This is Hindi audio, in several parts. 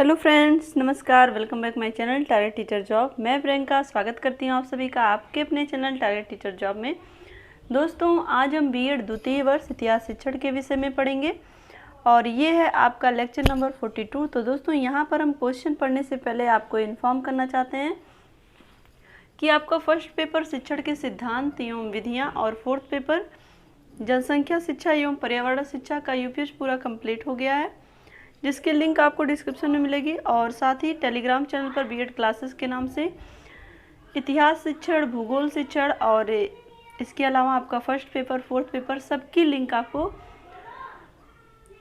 हेलो फ्रेंड्स, नमस्कार। Welcome back my channel target teacher job. मैं प्रियंका स्वागत करती हूँ आप सभी का आपके अपने चैनल टारगेट टीचर जॉब में। दोस्तों, आज हम बीएड द्वितीय वर्ष इतिहास शिक्षण के विषय में पढ़ेंगे और ये है आपका लेक्चर नंबर 42। तो दोस्तों, यहाँ पर हम क्वेश्चन पढ़ने से पहले आपको इन्फॉर्म करना चाहते हैं कि आपका फर्स्ट पेपर शिक्षण के सिद्धांत एवं विधियाँ और फोर्थ पेपर जनसंख्या शिक्षा एवं पर्यावरण शिक्षा का यूपीएस पूरा कंप्लीट हो गया है, जिसकी लिंक आपको डिस्क्रिप्शन में मिलेगी। और साथ ही टेलीग्राम चैनल पर बीएड क्लासेस के नाम से इतिहास शिक्षण, भूगोल शिक्षण और इसके अलावा आपका फर्स्ट पेपर, फोर्थ पेपर सबकी लिंक आपको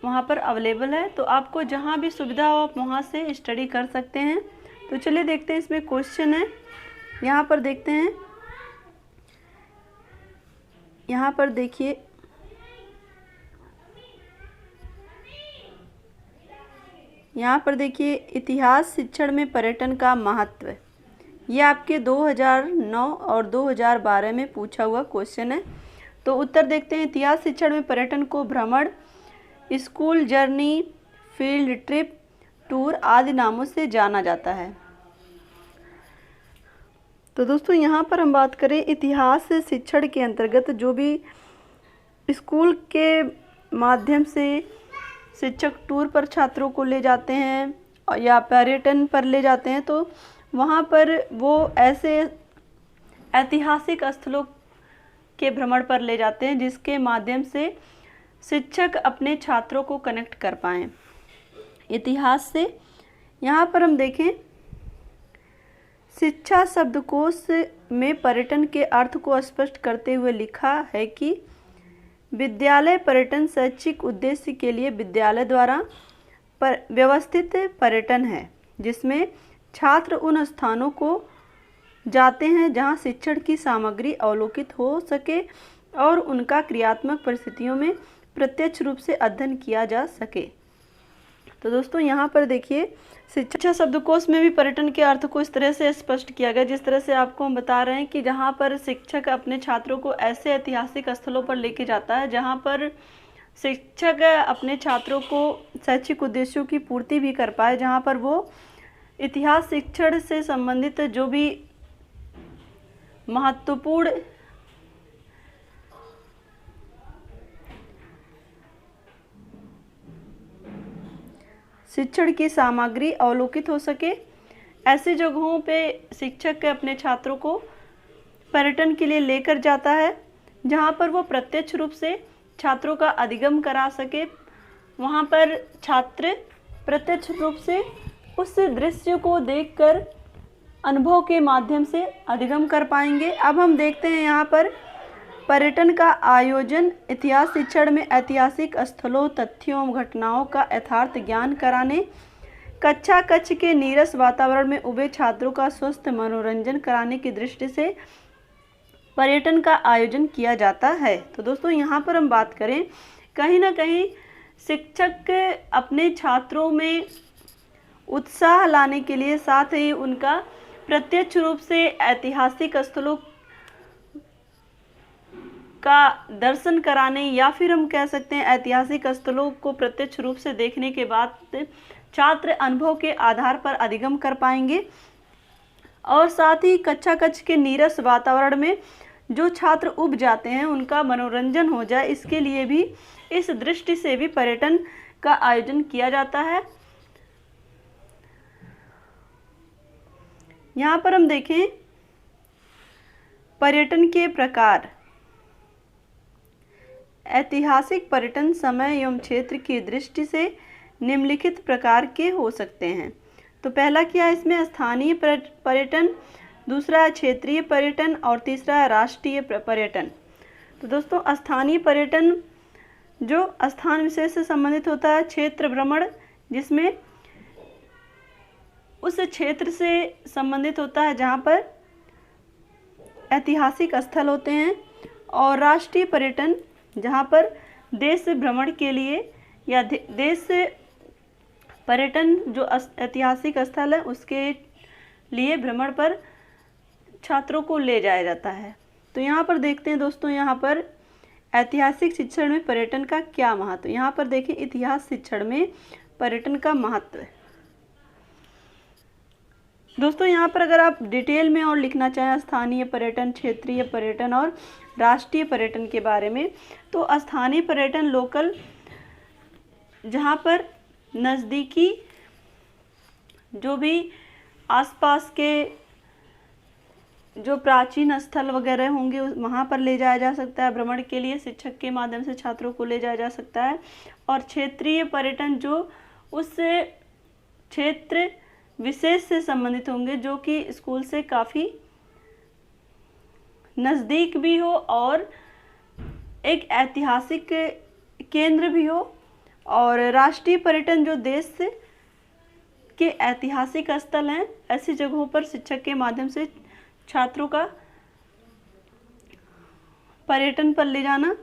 वहाँ पर अवेलेबल है। तो आपको जहाँ भी सुविधा हो आप वहाँ से स्टडी कर सकते हैं। तो चलिए देखते हैं, इसमें क्वेश्चन है। यहाँ पर देखते हैं, यहाँ पर देखिए, इतिहास शिक्षण में पर्यटन का महत्व। ये आपके 2009 और 2012 में पूछा हुआ क्वेश्चन है। तो उत्तर देखते हैं। इतिहास शिक्षण में पर्यटन को भ्रमण, school journey, field trip, tour आदि नामों से जाना जाता है। तो दोस्तों, यहाँ पर हम बात करें इतिहास शिक्षण के अंतर्गत जो भी स्कूल के माध्यम से शिक्षक टूर पर छात्रों को ले जाते हैं या पर्यटन पर ले जाते हैं, तो वहाँ पर वो ऐसे ऐतिहासिक स्थलों के भ्रमण पर ले जाते हैं जिसके माध्यम से शिक्षक अपने छात्रों को कनेक्ट कर पाएँ इतिहास से। यहाँ पर हम देखें, शिक्षा शब्दकोश में पर्यटन के अर्थ को स्पष्ट करते हुए लिखा है कि विद्यालय पर्यटन शैक्षिक उद्देश्य के लिए विद्यालय द्वारा व्यवस्थित पर्यटन है, जिसमें छात्र उन स्थानों को जाते हैं जहां शिक्षण की सामग्री अवलोकित हो सके और उनका क्रियात्मक परिस्थितियों में प्रत्यक्ष रूप से अध्ययन किया जा सके। तो दोस्तों, यहाँ पर देखिए, शिक्षा शब्दकोश में भी पर्यटन के अर्थ को इस तरह से स्पष्ट किया गया, जिस तरह से आपको हम बता रहे हैं कि जहाँ पर शिक्षक अपने छात्रों को ऐसे ऐतिहासिक स्थलों पर लेके जाता है जहाँ पर शिक्षक अपने छात्रों को शैक्षिक उद्देश्यों की पूर्ति भी कर पाए, जहाँ पर वो इतिहास शिक्षण से संबंधित जो भी महत्वपूर्ण शिक्षण की सामग्री अवलोकित हो सके। ऐसी जगहों पे शिक्षक अपने छात्रों को पर्यटन के लिए लेकर जाता है जहाँ पर वो प्रत्यक्ष रूप से छात्रों का अधिगम करा सके। वहाँ पर छात्र प्रत्यक्ष रूप से उस दृश्य को देखकर अनुभव के माध्यम से अधिगम कर पाएंगे। अब हम देखते हैं यहाँ पर पर्यटन का आयोजन इतिहास शिक्षण में ऐतिहासिक स्थलों, तथ्यों एवं घटनाओं का यथार्थ ज्ञान कराने, कक्षा कक्ष के नीरस वातावरण में उबे छात्रों का स्वस्थ मनोरंजन कराने की दृष्टि से पर्यटन का आयोजन किया जाता है। तो दोस्तों, यहाँ पर हम बात करें, कहीं ना कहीं शिक्षक अपने छात्रों में उत्साह लाने के लिए, साथ ही उनका प्रत्यक्ष रूप से ऐतिहासिक स्थलों का दर्शन कराने, या फिर हम कह सकते हैं ऐतिहासिक स्थलों को प्रत्यक्ष रूप से देखने के बाद छात्र अनुभव के आधार पर अधिगम कर पाएंगे। और साथ ही कक्षा कक्ष के नीरस वातावरण में जो छात्र उब जाते हैं उनका मनोरंजन हो जाए, इसके लिए भी, इस दृष्टि से भी पर्यटन का आयोजन किया जाता है। यहाँ पर हम देखें पर्यटन के प्रकार। ऐतिहासिक पर्यटन समय एवं क्षेत्र की दृष्टि से निम्नलिखित प्रकार के हो सकते हैं। तो पहला क्या है इसमें, स्थानीय पर्यटन, दूसरा है क्षेत्रीय पर्यटन और तीसरा है राष्ट्रीय पर्यटन। तो दोस्तों, स्थानीय पर्यटन जो स्थान विशेष से संबंधित होता है, क्षेत्र भ्रमण जिसमें उस क्षेत्र से संबंधित होता है जहाँ पर ऐतिहासिक स्थल होते हैं, और राष्ट्रीय पर्यटन जहाँ पर देश भ्रमण के लिए या देश पर्यटन जो ऐतिहासिक स्थल है उसके लिए भ्रमण पर छात्रों को ले जाया जाता है। तो यहाँ पर देखते हैं दोस्तों, यहाँ पर ऐतिहासिक शिक्षण में पर्यटन का क्या महत्व। यहाँ पर देखिए, इतिहास शिक्षण में पर्यटन का महत्व। दोस्तों यहाँ पर अगर आप डिटेल में और लिखना चाहें स्थानीय पर्यटन, क्षेत्रीय पर्यटन और राष्ट्रीय पर्यटन के बारे में, तो स्थानीय पर्यटन लोकल, जहाँ पर नज़दीकी जो भी आसपास के जो प्राचीन स्थल वगैरह होंगे वहाँ पर ले जाया जा सकता है भ्रमण के लिए, शिक्षक के माध्यम से छात्रों को ले जाया जा सकता है। और क्षेत्रीय पर्यटन जो उस क्षेत्र विशेष से संबंधित होंगे, जो कि स्कूल से काफ़ी नज़दीक भी हो और एक ऐतिहासिक केंद्र भी हो। और राष्ट्रीय पर्यटन जो देश के ऐतिहासिक स्थल हैं, ऐसी जगहों पर शिक्षक के माध्यम से छात्रों का पर्यटन पर ले जाना।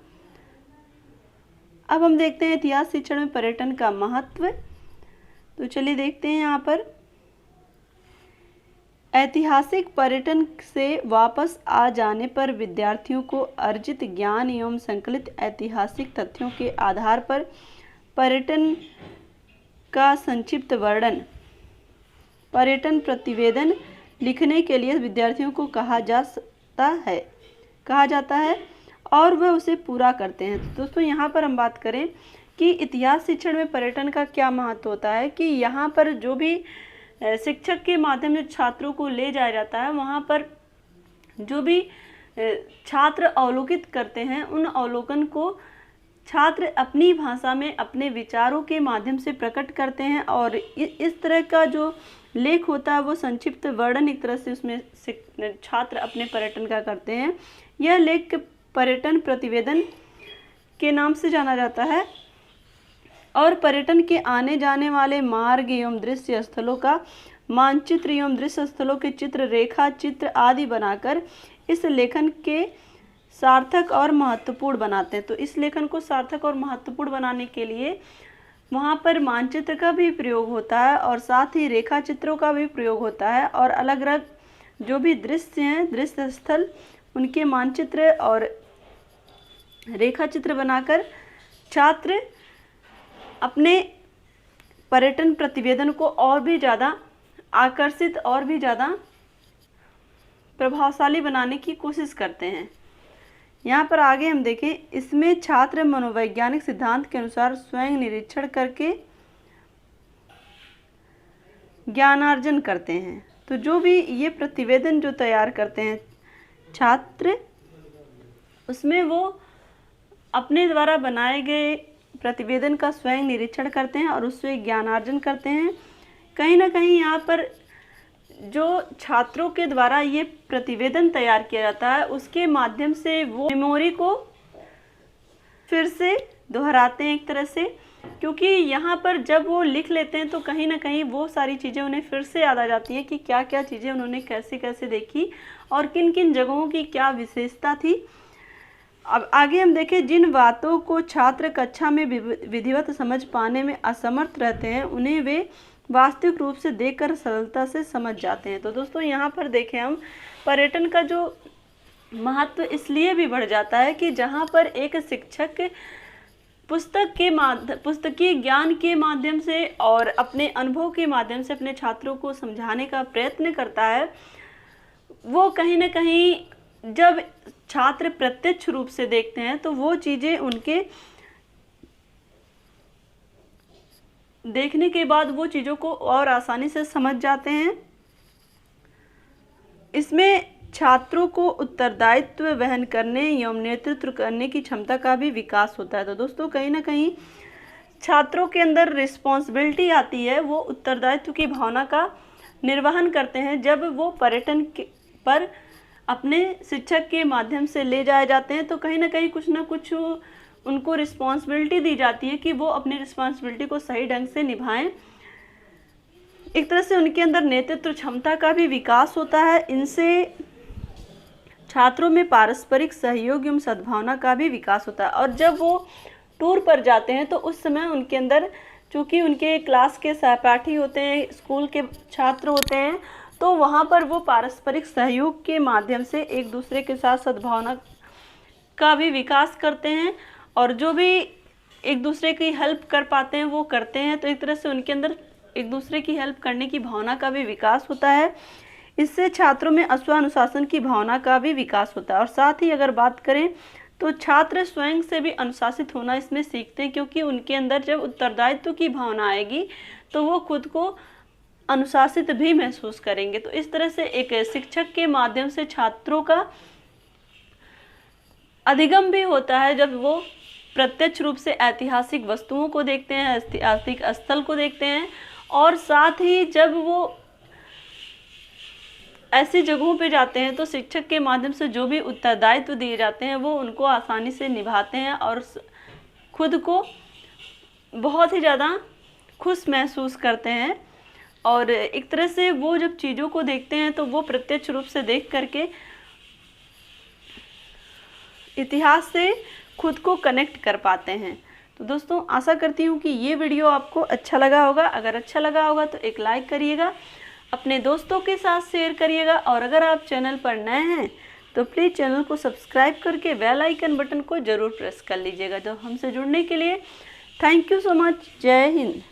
अब हम देखते हैं इतिहास शिक्षण में पर्यटन का महत्व। तो चलिए देखते हैं यहाँ पर ऐतिहासिक पर्यटन से वापस आ जाने पर विद्यार्थियों को अर्जित ज्ञान एवं संकलित ऐतिहासिक तथ्यों के आधार पर पर्यटन का संक्षिप्त वर्णन, पर्यटन प्रतिवेदन लिखने के लिए विद्यार्थियों को कहा जाता है और वह उसे पूरा करते हैं। तो दोस्तों यहाँ पर हम बात करें कि इतिहास शिक्षण में पर्यटन का क्या महत्व होता है, कि यहाँ पर जो भी शिक्षक के माध्यम से छात्रों को ले जाया जाता है, वहाँ पर जो भी छात्र अवलोकित करते हैं, उन अवलोकन को छात्र अपनी भाषा में अपने विचारों के माध्यम से प्रकट करते हैं। और इस तरह का जो लेख होता है वो संक्षिप्त वर्णन एक तरह से उसमें छात्र अपने पर्यटन का करते हैं। यह लेख पर्यटन प्रतिवेदन के नाम से जाना जाता है और पर्यटन के आने जाने वाले मार्ग एवं दृश्य स्थलों का मानचित्र एवं दृश्य स्थलों के चित्र, रेखा चित्र आदि बनाकर इस लेखन के सार्थक और महत्वपूर्ण बनाते हैं। तो इस लेखन को सार्थक और महत्वपूर्ण बनाने के लिए वहाँ पर मानचित्र का भी प्रयोग होता है और साथ ही रेखा चित्रों का भी प्रयोग होता है। और अलग अलग जो भी दृश्य हैं, दृश्य स्थल, उनके मानचित्र और रेखा चित्र बनाकर छात्र अपने पर्यटन प्रतिवेदन को और भी ज़्यादा आकर्षित और भी ज़्यादा प्रभावशाली बनाने की कोशिश करते हैं। यहाँ पर आगे हम देखें, इसमें छात्र मनोवैज्ञानिक सिद्धांत के अनुसार स्वयं निरीक्षण करके ज्ञानार्जन करते हैं। तो जो भी ये प्रतिवेदन जो तैयार करते हैं छात्र, उसमें वो अपने द्वारा बनाए गए प्रतिवेदन का स्वयं निरीक्षण करते हैं और उससे ज्ञानार्जन करते हैं। कहीं ना कहीं यहाँ पर जो छात्रों के द्वारा ये प्रतिवेदन तैयार किया जाता है, उसके माध्यम से वो मेमोरी को फिर से दोहराते हैं एक तरह से, क्योंकि यहाँ पर जब वो लिख लेते हैं तो कहीं ना कहीं वो सारी चीज़ें उन्हें फिर से याद आ जाती है कि क्या क्या चीज़ें उन्होंने कैसे कैसे देखी और किन किन जगहों की क्या विशेषता थी। अब आगे हम देखें, जिन बातों को छात्र कक्षा में विधिवत समझ पाने में असमर्थ रहते हैं, उन्हें वे वास्तविक रूप से देखकर सरलता से समझ जाते हैं। तो दोस्तों यहाँ पर देखें हम, पर्यटन का जो महत्व इसलिए भी बढ़ जाता है कि जहाँ पर एक शिक्षक पुस्तकीय ज्ञान के माध्यम से और अपने अनुभव के माध्यम से अपने छात्रों को समझाने का प्रयत्न करता है, वो कहीं ना कहीं जब छात्र प्रत्यक्ष रूप से देखते हैं तो वो चीज़ें उनके देखने के बाद वो चीज़ों को और आसानी से समझ जाते हैं। इसमें छात्रों को उत्तरदायित्व वहन करने एवं नेतृत्व करने की क्षमता का भी विकास होता है। तो दोस्तों कहीं ना कहीं छात्रों के अंदर रिस्पॉन्सिबिलिटी आती है, वो उत्तरदायित्व की भावना का निर्वहन करते हैं जब वो पर्यटन पर अपने शिक्षक के माध्यम से ले जाए जाते हैं। तो कहीं ना कहीं कुछ ना कुछ उनको रिस्पॉन्सिबिलिटी दी जाती है कि वो अपनी रिस्पॉन्सिबिलिटी को सही ढंग से निभाएं। एक तरह से उनके अंदर नेतृत्व क्षमता का भी विकास होता है। इनसे छात्रों में पारस्परिक सहयोग एवं सद्भावना का भी विकास होता है। और जब वो टूर पर जाते हैं तो उस समय उनके अंदर, चूँकि उनके क्लास के सहपाठी होते हैं, स्कूल के छात्र होते हैं, तो वहाँ पर वो पारस्परिक सहयोग के माध्यम से एक दूसरे के साथ सद्भावना का भी विकास करते हैं और जो भी एक दूसरे की हेल्प कर पाते हैं वो करते हैं। तो एक तरह से उनके अंदर एक दूसरे की हेल्प करने की भावना का भी विकास होता है। इससे छात्रों में स्वानुशासन की भावना का भी विकास होता है। और साथ ही अगर बात करें तो छात्र स्वयं से भी अनुशासित होना इसमें सीखते हैं, क्योंकि उनके अंदर जब उत्तरदायित्व की भावना आएगी तो वो खुद को अनुशासित भी महसूस करेंगे। तो इस तरह से एक शिक्षक के माध्यम से छात्रों का अधिगम भी होता है, जब वो प्रत्यक्ष रूप से ऐतिहासिक वस्तुओं को देखते हैं, ऐतिहासिक स्थल को देखते हैं, और साथ ही जब वो ऐसी जगहों पे जाते हैं तो शिक्षक के माध्यम से जो भी उत्तरदायित्व दिए जाते हैं वो उनको आसानी से निभाते हैं और खुद को बहुत ही ज़्यादा खुश महसूस करते हैं। और एक तरह से वो जब चीज़ों को देखते हैं तो वो प्रत्यक्ष रूप से देख करके इतिहास से खुद को कनेक्ट कर पाते हैं। तो दोस्तों, आशा करती हूँ कि ये वीडियो आपको अच्छा लगा होगा। अगर अच्छा लगा होगा तो एक लाइक करिएगा, अपने दोस्तों के साथ शेयर करिएगा, और अगर आप चैनल पर नए हैं तो प्लीज़ चैनल को सब्सक्राइब करके बेल आइकन बटन को ज़रूर प्रेस कर लीजिएगा। तो हमसे जुड़ने के लिए थैंक यू सो मच। जय हिंद।